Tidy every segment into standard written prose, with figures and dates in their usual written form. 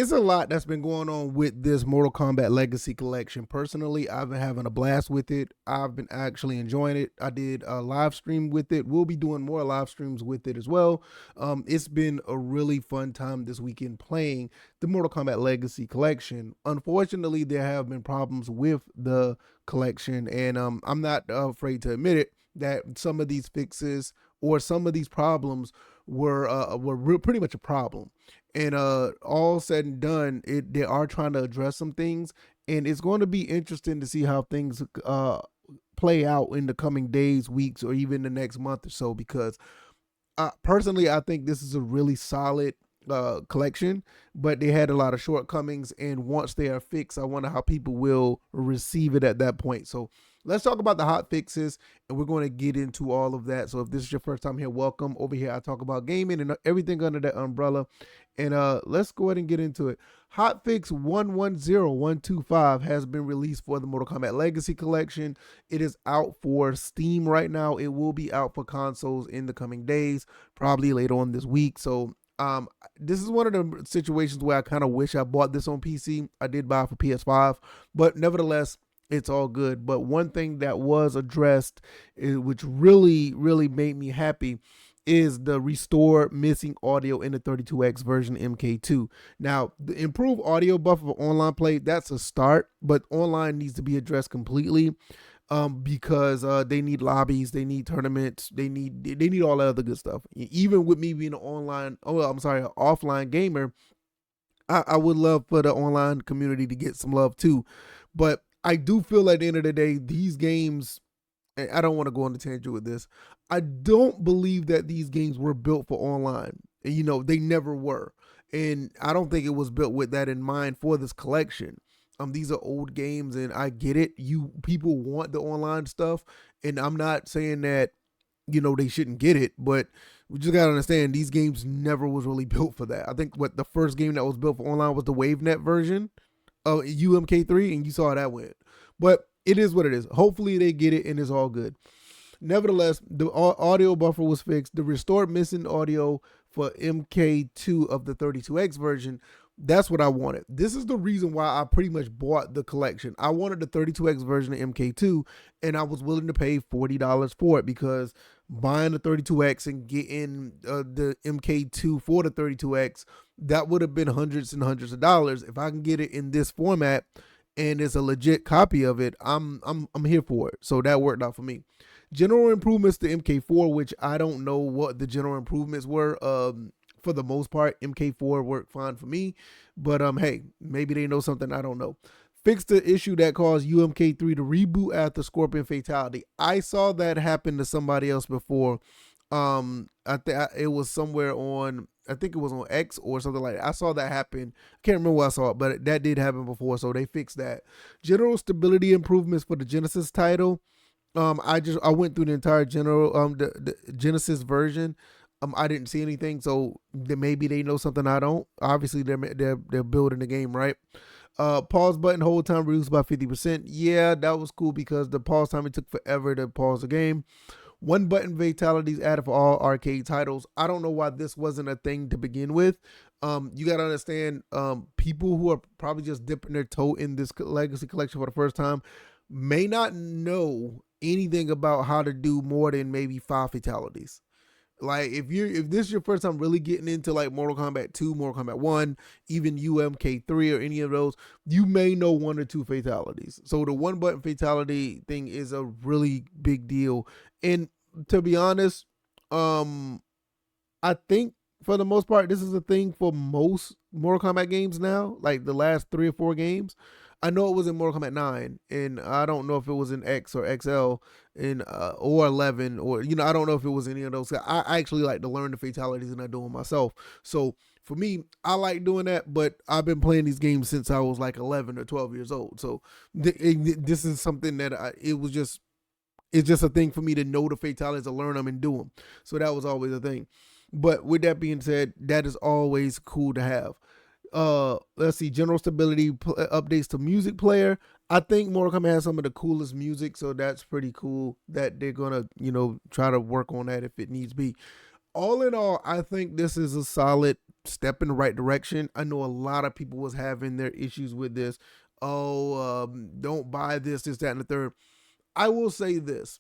it's a lot that's been going on with this Mortal Kombat Legacy Collection. Personally, I've been having a blast with it. I've been actually enjoying it. I did a live stream with it. We'll be doing more live streams with it as well. It's been a really fun time this weekend playing the Mortal Kombat Legacy Collection. Unfortunately, there have been problems with the collection, and I'm not afraid to admit it that some of these fixes or some of these problems were pretty much a problem. And all said and done, they are trying to address some things, and it's going to be interesting to see how things play out in the coming days, weeks, or even the next month or so. Because personally, I think this is a really solid collection, but they had a lot of shortcomings, and once they are fixed, I wonder how people will receive it at that point. So let's talk about the hot fixes, and we're going to get into all of that. So if this is your first time here, welcome. Over here I talk about gaming and everything under that umbrella, and let's go ahead and get into it. Hotfix 110125 has been released for the Mortal Kombat Legacy Collection. It is out for Steam right now. It will be out for consoles in the coming days, probably later on this week. So this is one of the situations where I kind of wish I bought this on PC. I did buy it for PS5, but nevertheless, it's all good. But one thing that was addressed, which really, really made me happy, is the restore missing audio in the 32X version MK2. Now, the improved audio buffer for online play, that's a start, but online needs to be addressed completely. Because they need lobbies, they need tournaments, they need all that other good stuff. Even with me being an offline gamer, I would love for the online community to get some love too. But I do feel at the end of the day, these games, and I don't want to go on the tangent with this, I don't believe that these games were built for online. And, they never were. And I don't think it was built with that in mind for this collection. These are old games, and I get it. People want the online stuff, and I'm not saying that, they shouldn't get it, but we just gotta understand these games never was really built for that. I think the first game that was built for online was the WaveNet version of UMK3, and you saw how that went. But it is what it is. Hopefully they get it, and it's all good. Nevertheless, the audio buffer was fixed. The restored missing audio for MK2 of the 32X version, that's what I wanted. This is the reason why I pretty much bought the collection. I wanted the 32X version of MK2, and I was willing to pay $40 for it, because buying the 32X and getting the MK2 for the 32X, that would have been hundreds and hundreds of dollars. If I can get it in this format and it's a legit copy of it, I'm here for it. So that worked out for me. General improvements to MK4, which I don't know what the general improvements were. For the most part, MK4 worked fine for me, but hey, maybe they know something I don't know. Fixed the issue that caused UMK3 to reboot after Scorpion Fatality. I saw that happen to somebody else before. I think it was somewhere on, I think it was on X or something like that. I saw that happen. I can't remember where I saw it, but that did happen before, so they fixed that. General stability improvements for the Genesis title. I went through the entire the Genesis version. I didn't see anything, so maybe they know something I don't. Obviously, they're building the game, right? Pause button hold time reduced by 50%. Yeah, that was cool, because the pause time, it took forever to pause the game. One button fatalities added for all arcade titles. I don't know why this wasn't a thing to begin with. You got to understand, people who are probably just dipping their toe in this Legacy Collection for the first time may not know anything about how to do more than maybe 5 fatalities. Like, if this is your first time really getting into like Mortal Kombat 2, Mortal Kombat 1, even UMK3 or any of those, you may know 1 or 2 fatalities. So the one button fatality thing is a really big deal. And to be honest, I think for the most part, this is a thing for most Mortal Kombat games now, like the last 3 or 4 games. I know it was in Mortal Kombat 9, and I don't know if it was in X or XL or 11, or, I don't know if it was any of those. I actually like to learn the fatalities, and I do them myself. So for me, I like doing that, but I've been playing these games since I was like 11 or 12 years old. So this is something that it's just a thing for me to know the fatalities, to learn them and do them. So that was always a thing. But with that being said, that is always cool to have. Let's see, general stability updates to music player. I think Mortal Kombat has some of the coolest music, so that's pretty cool that they're gonna try to work on that if it needs be. All in all, I think this is a solid step in the right direction. I know a lot of people was having their issues with this. Oh, don't buy this, that, and the third. I will say this.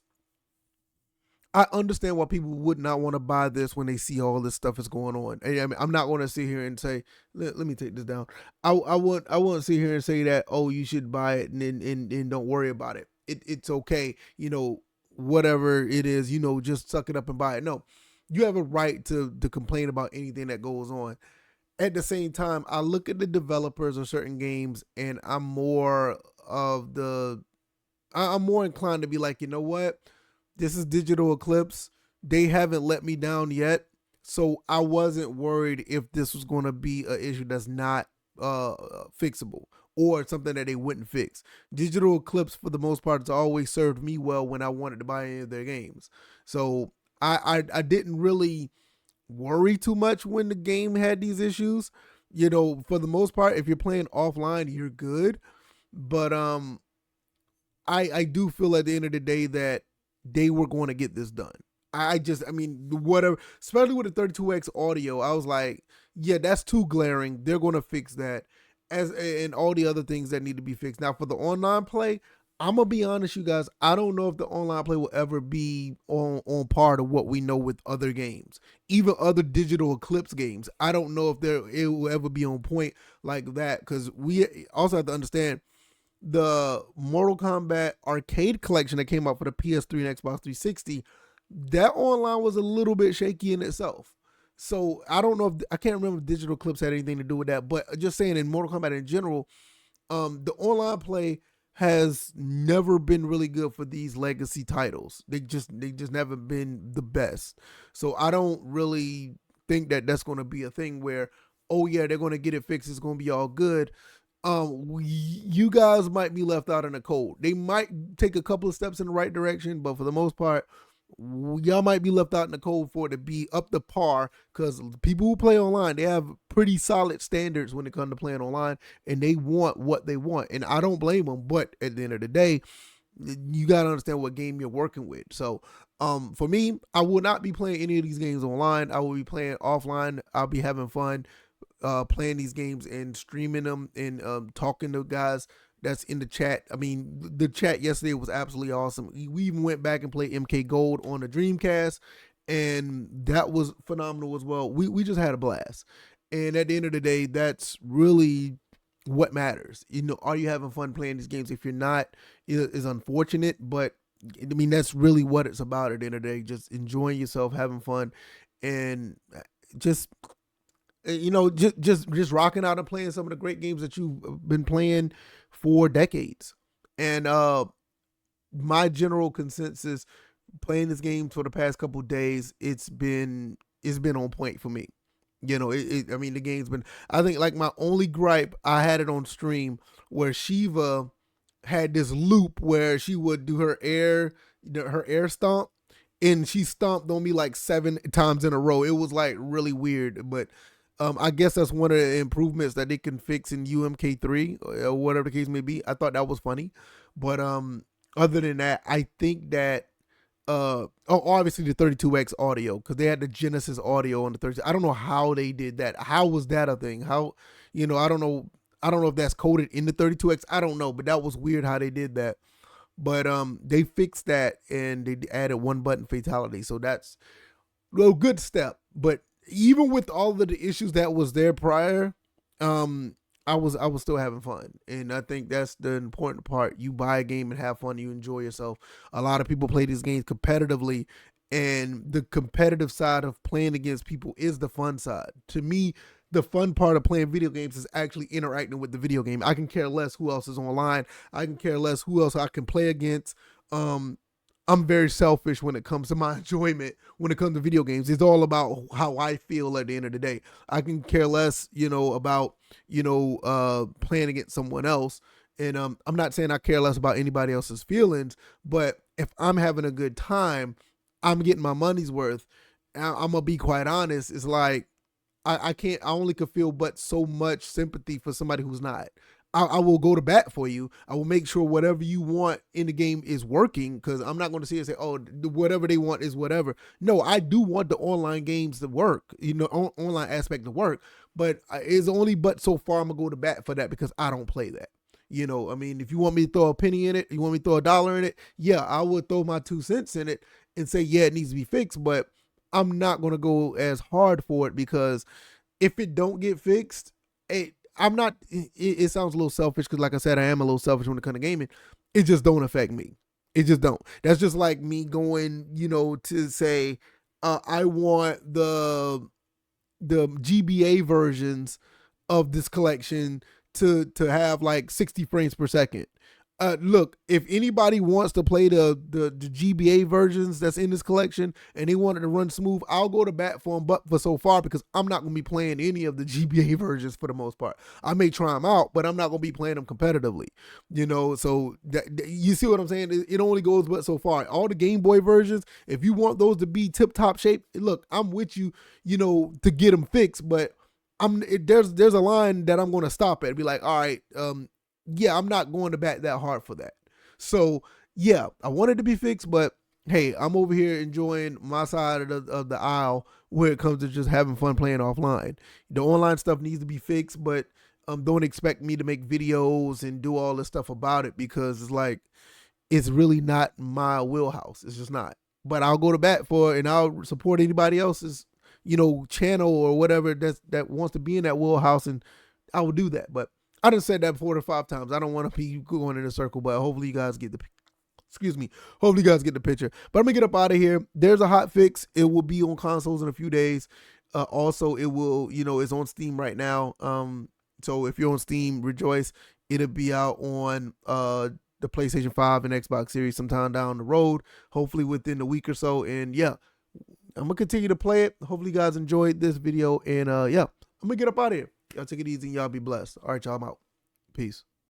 I understand why people would not want to buy this when they see all this stuff is going on. I mean, I'm not going to sit here and say, let me take this down. I won't sit here and say that, oh, you should buy it and don't worry about it. It's okay, whatever it is, just suck it up and buy it. No, you have a right to complain about anything that goes on. At the same time, I look at the developers of certain games, and I'm more inclined to be like, you know what? This is Digital Eclipse. They haven't let me down yet. So I wasn't worried if this was going to be an issue that's not fixable or something that they wouldn't fix. Digital Eclipse, for the most part, has always served me well when I wanted to buy any of their games. So I didn't really worry too much when the game had these issues. For the most part, if you're playing offline, you're good. But I do feel at the end of the day that they were going to get this done. I mean, whatever, especially with the 32x audio, I was like, yeah, that's too glaring. They're going to fix that, and all the other things that need to be fixed. Now, for the online play, I'm gonna be honest, you guys. I don't know if the online play will ever be on par to what we know with other games, even other Digital Eclipse games. I don't know if it will ever be on point like that, because we also have to understand the Mortal Kombat arcade collection that came out for the PS3 and Xbox 360, that online was a little bit shaky in itself. So I don't know if I can't remember if Digital Eclipse had anything to do with that, but just saying in Mortal Kombat in general, the online play has never been really good for these legacy titles. They just never been the best. So I don't really think that that's going to be a thing where, oh yeah, they're going to get it fixed, it's going to be all good. You guys might be left out in the cold. They might take a couple of steps in the right direction, but for the most part, y'all might be left out in the cold for it to be up to par, because people who play online, they have pretty solid standards when it comes to playing online, and they want what they want, and I don't blame them. But at the end of the day, you got to understand what game you're working with. So for me, I will not be playing any of these games online. I will be playing offline. I'll be having fun playing these games and streaming them and talking to guys that's in the chat. I mean, the chat yesterday was absolutely awesome. We even went back and played MK Gold on the Dreamcast, and that was phenomenal as well. We just had a blast. And at the end of the day, that's really what matters. Are you having fun playing these games? If you're not, is unfortunate, but I mean, that's really what it's about at the end of the day. Just enjoying yourself, having fun, and just just rocking out and playing some of the great games that you've been playing for decades. And my general consensus playing this game for the past couple of days, it's been on point for me. I mean, the game's been, I think, like, my only gripe, I had it on stream where Shiva had this loop where she would do her air stomp, and she stomped on me like 7 times in a row. It was like really weird, but I guess that's one of the improvements that they can fix in UMK3 or whatever the case may be. I thought that was funny, but other than that, I think that obviously the 32x audio, because they had the Genesis audio on the 32. I don't know how they did that. How was that a thing? How, I don't know. I don't know if that's coded in the 32x. I don't know, but that was weird how they did that. But they fixed that and they added one button fatality, so that's a good step. But even with all of the issues that was there prior, I was still having fun, and I think that's the important part. You buy a game and have fun, you enjoy yourself. A lot of people play these games competitively, and the competitive side of playing against people is the fun side. To me, the fun part of playing video games is actually interacting with the video game. I can care less who else is online. I can care less who else I can play against. I'm very selfish when it comes to my enjoyment. When it comes to video games, it's all about how I feel at the end of the day. I can care less, about, playing against someone else. And I'm not saying I care less about anybody else's feelings, but if I'm having a good time, I'm getting my money's worth. I'm gonna be quite honest. It's like I only could feel but so much sympathy for somebody who's not. I will go to bat for you. I will make sure whatever you want in the game is working, because I'm not going to sit and say, oh, whatever they want is whatever. No, I do want the online games to work, online aspect to work, but it's only but so far I'm going to go to bat for that, because I don't play that. I mean, if you want me to throw a penny in it, you want me to throw $1 in it, yeah, I would throw my 2 cents in it and say, yeah, it needs to be fixed, but I'm not going to go as hard for it, because if it don't get fixed, I'm not. It sounds a little selfish, because, like I said, I am a little selfish when it comes to gaming. It just don't affect me. It just don't. That's just like me going, to say, I want the GBA versions of this collection to have like 60 frames per second. Look, if anybody wants to play the GBA versions that's in this collection and they want it to run smooth, I'll go to bat for them, but for so far, because I'm not going to be playing any of the GBA versions for the most part. I may try them out, but I'm not going to be playing them competitively, so you see what I'm saying? It only goes but so far. All the Game Boy versions, if you want those to be tip-top shape, look, I'm with you, to get them fixed, but there's a line that I'm going to stop at, be like, all right, yeah, I'm not going to bat that hard for that. So yeah, I want it to be fixed, but hey, I'm over here enjoying my side of the aisle when it comes to just having fun playing offline. The online stuff needs to be fixed, but don't expect me to make videos and do all this stuff about it, because it's like, it's really not my wheelhouse. It's just not. But I'll go to bat for it, and I'll support anybody else's, channel or whatever that wants to be in that wheelhouse, and I will do that. But I done said that 4 to 5 times. I don't want to be going in a circle, but hopefully you guys get the hopefully you guys get the picture. But I'm gonna get up out of here. There's a Hotfix. It will be on consoles in a few days. Also, it will, it's on Steam right now. So if you're on Steam, rejoice. It'll be out on the PlayStation 5 and Xbox Series sometime down the road, hopefully within a week or so. And yeah, I'm gonna continue to play it. Hopefully you guys enjoyed this video. And yeah, I'm gonna get up out of here. Y'all take it easy and y'all be blessed. All right, y'all, I'm out. Peace.